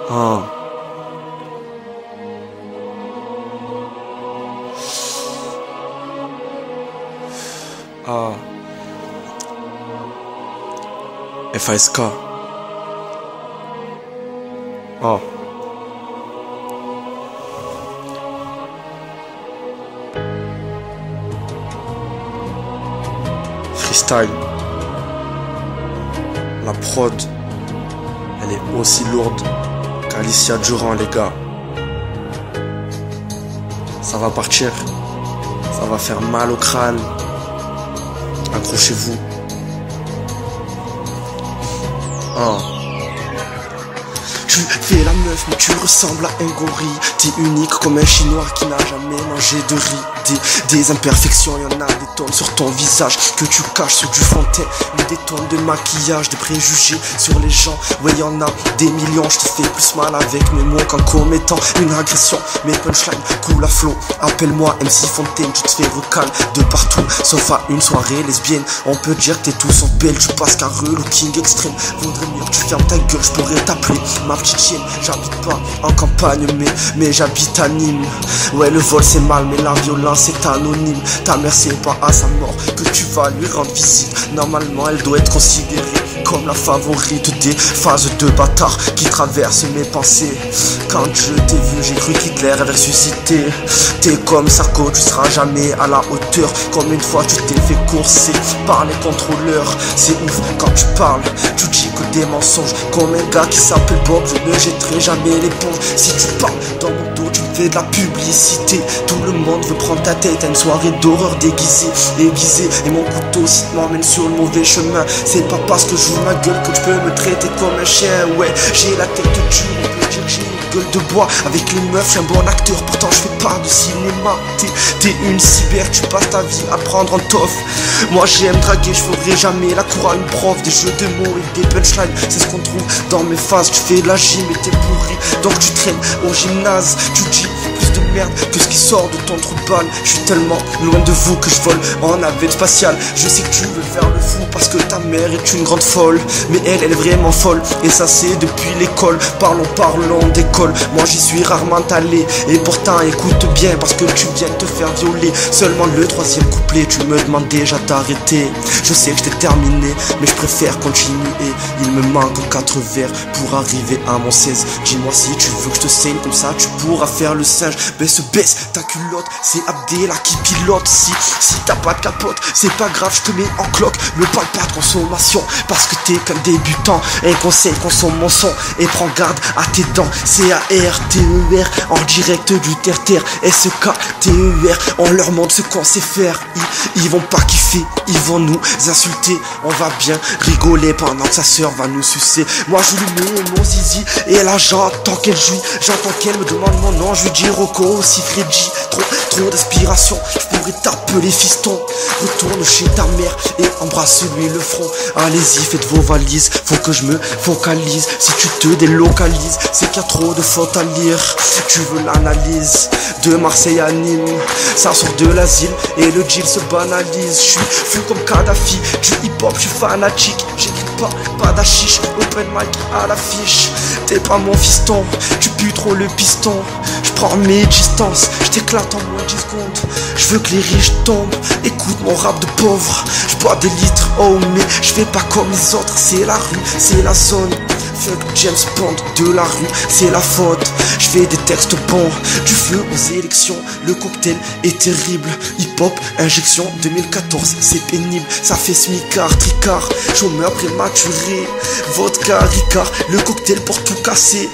Ah. Ah. FASK. Ah. Freestyle. La prod, elle est aussi lourde qu'Alicia Durand, les gars. Ça va partir. Ça va faire mal au crâne. Accrochez-vous. Ah. Tu fais la meuf mais tu ressembles à un gorille. T'es unique comme un chinois qui n'a jamais mangé de riz. Des imperfections, y'en a des tonnes sur ton visage que tu caches sous du fond de teint. Des tonnes de maquillage, des préjugés sur les gens. Ouais, y'en a des millions, je te fais plus mal avec mes mots qu'en commettant une agression. Mes punchlines coulent à flot. Appelle-moi MC Fontaine, tu te fais recal de partout, sauf à une soirée lesbienne. On peut dire que t'es tout sauf belle, tu passes carreux, looking extrême. Vaudrait mieux que tu fermes ta gueule, je pourrais t'appeler ma petite chienne. J'habite pas en campagne, mais j'habite à Nîmes. Ouais, le vol c'est mal, mais la violence c'est anonyme. Ta mère c'est pas à sa mort que tu vas lui rendre visite. Normalement elle doit être considérée comme la favorite des phases de bâtard qui traversent mes pensées. Quand je t'ai vu j'ai cru qu'Hitler avait ressuscité. T'es comme Sarko, tu seras jamais à la hauteur. Comme une fois tu t'es fait courser par les contrôleurs. C'est ouf quand tu parles, tu dis que des mensonges. Comme un gars qui s'appelle Bob, je ne jetterai jamais l'éponge. Si tu parles dans mon dos tu me fais de la publicité. Tout le monde veut prendre ta tête à une soirée d'horreur déguisée. Et mon couteau si tu m'emmènes sur le mauvais chemin. C'est pas parce que je joue ma gueule que tu peux me traiter comme un chien. Ouais, j'ai la tête dure, on peut dire que j'ai une gueule de bois. Avec les meufs, je suis un bon acteur, pourtant je fais pas de cinéma. T'es une cyber, tu passes ta vie à prendre en toffe. Moi j'aime draguer, je ferai jamais la cour à une prof. Des jeux de mots et des punchlines, c'est ce qu'on trouve dans mes phases. Tu fais de la gym et t'es pourri, donc tu traînes au gymnase. Tu dis plus de merde que ce qui sort de ton trou de balle. Je suis tellement loin de vous que je vole en navette spatiale. Je sais que tu veux faire le fou parce que ta mère est une grande folle. Mais elle est vraiment folle et ça c'est depuis l'école. Parlons d'école, moi j'y suis rarement allé. Et pourtant écoute bien parce que tu viens de te faire violer. Seulement le troisième couplet tu me demandes déjà d'arrêter. Je sais que je t'ai terminé mais je préfère continuer. Il me manque 4 vers pour arriver à mon 16. Dis-moi si tu veux que je te saigne, comme ça tu pourras faire le singe. Baisse ta culotte, c'est Abdella qui pilote. Si t'as pas de capote, c'est pas grave, je te mets en cloque. Me parle pas de consommation parce que t'es qu'un débutant. Un conseil, consomme mon son et prends garde à tes dents. C-A-R-T-E-R en direct du terre-terre. S-K-T-E-R, on leur montre ce qu'on sait faire. Ils vont pas kiffer, ils vont nous insulter. On va bien rigoler pendant que sa sœur va nous sucer. Moi je lui mets mon zizi et là j'entends qu'elle jouit. J'entends qu'elle me demande mon nom, je lui dis Rocco, aussi Freddy. Trop d'inspiration, je pourrais t'appeler fiston. Retourne chez ta mère et embrasse-lui le front. Allez-y, faites vos valises, faut que je me focalise. Si tu te délocalises, c'est qu'il y a trop de fautes à lire. Tu veux l'analyse de Marseille à Nîmes. Ça sort de l'asile et le deal se banalise. Je suis fou comme Kadhafi, du hip-hop, je suis fanatique. J'écris pas d'hachiche, open mic à l'affiche. T'es pas mon fiston, tu pues trop le piston. Je prends mes distances, je t'éclate en moins 10 secondes. Je veux que les riches tombent, écoute mon rap de pauvre. Je bois des litres, oh mais je fais pas comme les autres. C'est la rue, c'est la zone. Fuck James Bond de la rue, c'est la faute. Je fais des textes bons, du feu aux élections. Le cocktail est terrible. Hip-hop, injection 2014, c'est pénible. Ça fait smicard, tricard, chômeur prématuré. Vodka, Ricard, le cocktail pour tout casser.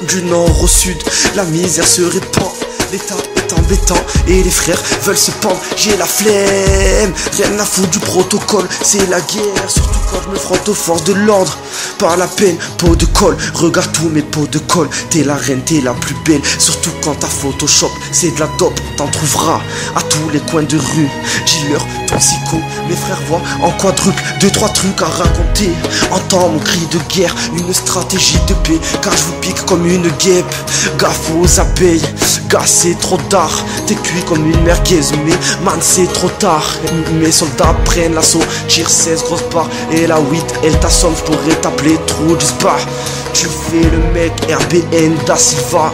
Du nord au sud, la misère se répand. L'état est embêtant et les frères veulent se pendre. J'ai la flemme, rien à foutre du protocole. C'est la guerre, surtout quand je me frotte aux forces de l'ordre. Par la peine, peau de colle, regarde tous mes pots de colle. T'es la reine, t'es la plus belle, surtout quand t'as Photoshop. C'est de la dope, t'en trouveras à tous les coins de rue. Dis-leur, toxico, mes frères voient en quadruple 2-3 trucs à raconter. Entends mon cri de guerre, une stratégie de paix. Car je vous pique comme une guêpe, gaffe aux abeilles. Gars c'est trop tard, t'es cuit comme une merguez. Mais man c'est trop tard, mes soldats prennent l'assaut. Tire 16 grosses barres et fais la 8, elle t'assomme, je pourrais t'appeler trou du spa. Tu fais le mec RBN da Silva.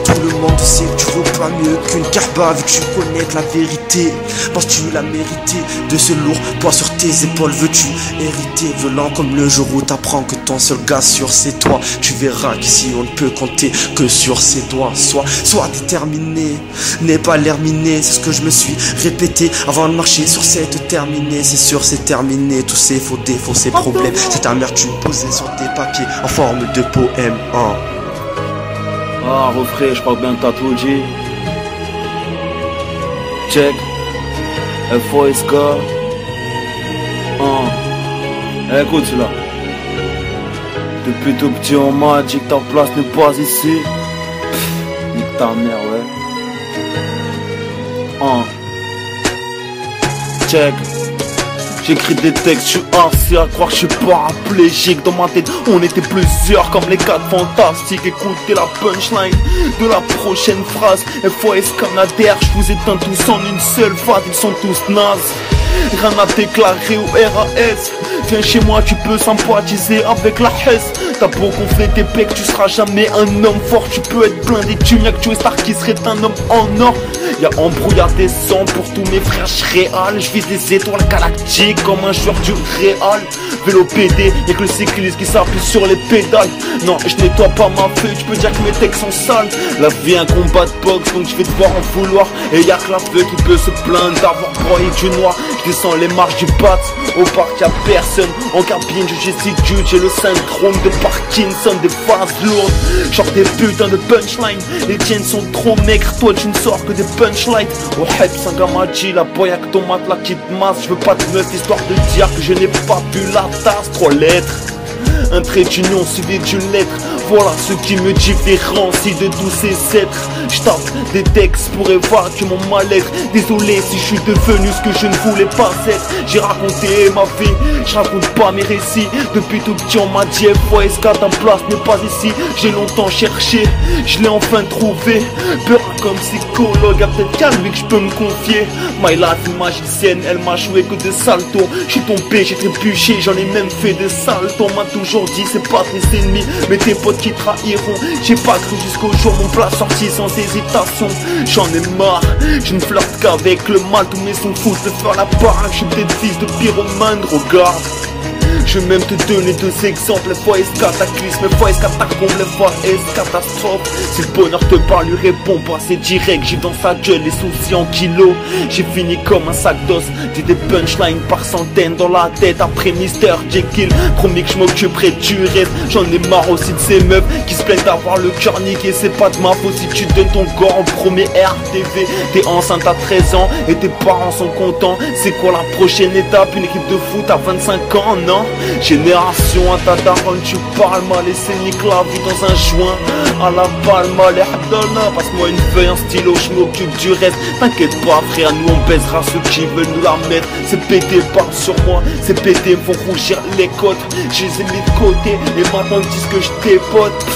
Tout le monde sait que tu vaux pas mieux qu'une carba. Vu que tu connais que la vérité, penses-tu la mériter de ce lourd poids sur tes épaules? Veux-tu hériter, violent comme le jour où t'apprends que ton seul gars sur c'est toi? Tu verras qu'ici on ne peut compter que sur ses doigts. Sois déterminé, n'aie pas l'air miné. C'est ce que je me suis répété avant de marcher sur cette terminée. C'est sûr c'est terminé, tous ces faux défauts, ces problèmes, cette amertume posée sur tes papiers en forme de poème. Ah, refrais, je crois bien que t'as tout dit. Check. FOSK. Écoute cela. Depuis tout petit on m'a dit que ta place n'est pas ici. Nique ta mère, ouais. Check. J'écris des textes, je suis assis à croire que je suis paraplégique. Dans ma tête, on était plusieurs comme les 4 fantastiques. Écoutez la punchline de la prochaine phrase. FOS Canadair, je vous éteins tous en une seule phrase. Ils sont tous nazes, rien à déclarer au RAS. Viens chez moi, tu peux sympathiser avec la Hesse. T'as beau gonfler tes pecs, tu seras jamais un homme fort. Tu peux être blindé, tu n'y a que Joey Stark qui serait un homme en or. Y'a embrouillard des sangs pour tous mes frères, j'réal. Je vise les étoiles galactiques comme un joueur du Real. Vélo PD, y'a que le cycliste qui s'appuie sur les pédales. Non, je nettoie pas ma feuille, tu peux dire que mes textes sont sales. La vie est un combat de boxe, donc je vais devoir en vouloir. Et y'a que la feuille qui peut se plaindre d'avoir broyé du noir. Je descends les marches du bat, au parc y'a personne. En cabine, je jude, j'ai le syndrome de Parkinson, des phases lourdes. Genre des putains de punchlines. Les tiennes sont trop maigres, toi tu ne sors que des punchlines. Oh hype, Sangamadji, la boy avec ton matelas qui te masse. Je veux pas de meuf histoire de dire que je n'ai pas bu la tasse. 3 lettres, un trait d'union suivi d'une lettre. Voilà ce qui me différencie de tous ces êtres. Je tape des textes pour évacuer mon mal-être. Désolé si je suis devenu ce que je ne voulais pas être. J'ai raconté ma vie, je raconte pas mes récits. Depuis tout petit on m'a dit FOSK, ta place n'est pas ici. J'ai longtemps cherché, je l'ai enfin trouvé. Peur comme psychologue, y'a peut-être qu'à lui que je peux me confier. My life une magicienne, elle m'a joué que de saltos. Je suis tombé, j'ai trébuché, j'en ai même fait des saltos. On m'a toujours dit c'est pas tes ennemis mais tes potes qui trahiront. J'ai pas cru jusqu'au jour mon plat sorti sans hésitation. J'en ai marre, je ne flirte qu'avec le mal. Tous mes sons foutent de faire la part. Je suis peut-être fils de pyromane, regarde. Je vais même te donner 2 exemples. FOS cataclysme, FOS catacombe, FOS catastrophe. Si le bonheur te parle, lui réponds pas, c'est direct. J'ai dans sa gueule les soucis en kilos. J'ai fini comme un sac d'os. J'ai des punchlines par centaines dans la tête. Après Mr. Jekyll, promis que je m'occuperai du reste. J'en ai marre aussi de ces meufs qui se plaignent d'avoir le cœur niqué. C'est pas de ma faute si tu donnes ton corps en premier RTV. T'es enceinte à 13 ans et tes parents sont contents. C'est quoi la prochaine étape? Une équipe de foot à 25 ans, non? Génération à ta daronne, tu parles mal et c'est nique la vie dans un joint. À la palma, les hadona, passe-moi une feuille, un stylo, je m'occupe du reste. T'inquiète pas frère, nous on baisera ceux qui veulent nous la mettre. C'est pété, parle sur moi, c'est pété, me font rougir les côtes. Je les ai mis de côté et maintenant ils disent que je t'épote.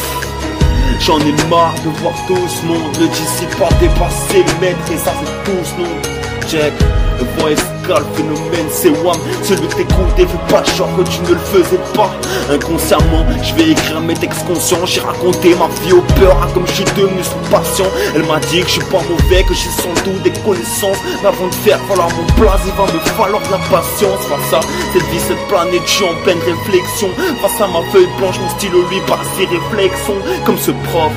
J'en ai marre de voir tout ce monde, le disciple pas dépasser le maître et ça fait tout ce nom. Check. Le FOSK, le phénomène c'est WAM. Celui que t'écoutais, fais pas genre que tu ne le faisais pas. Inconsciemment, je vais écrire mes textes conscients. J'ai raconté ma vie au peur, comme je suis devenu son patient. Elle m'a dit que je suis pas mauvais, que j'ai sans doute des connaissances. Mais avant de faire falloir mon place, il va me falloir de la patience. Face à cette vie, cette planète, je suis en pleine réflexion. Face à ma feuille blanche, mon stylo lui passe ses réflexions. Comme ce prof,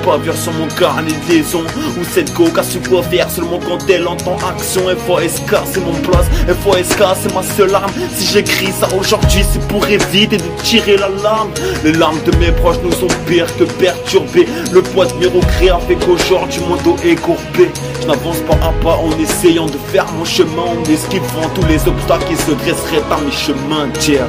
pavure sur mon carnet de liaison. Ou cette go a su quoi faire seulement quand elle entend action. FOSK c'est mon place, FOSK c'est ma seule arme. Si j'écris ça aujourd'hui c'est pour éviter de tirer la larme. Les larmes de mes proches nous ont pire que perturbés. Le poids de mes regrets a fait qu'aujourd'hui mon dos est courbé. Je n'avance pas à pas en essayant de faire mon chemin, en esquivant tous les obstacles qui se dresseraient à mes chemins, tiens.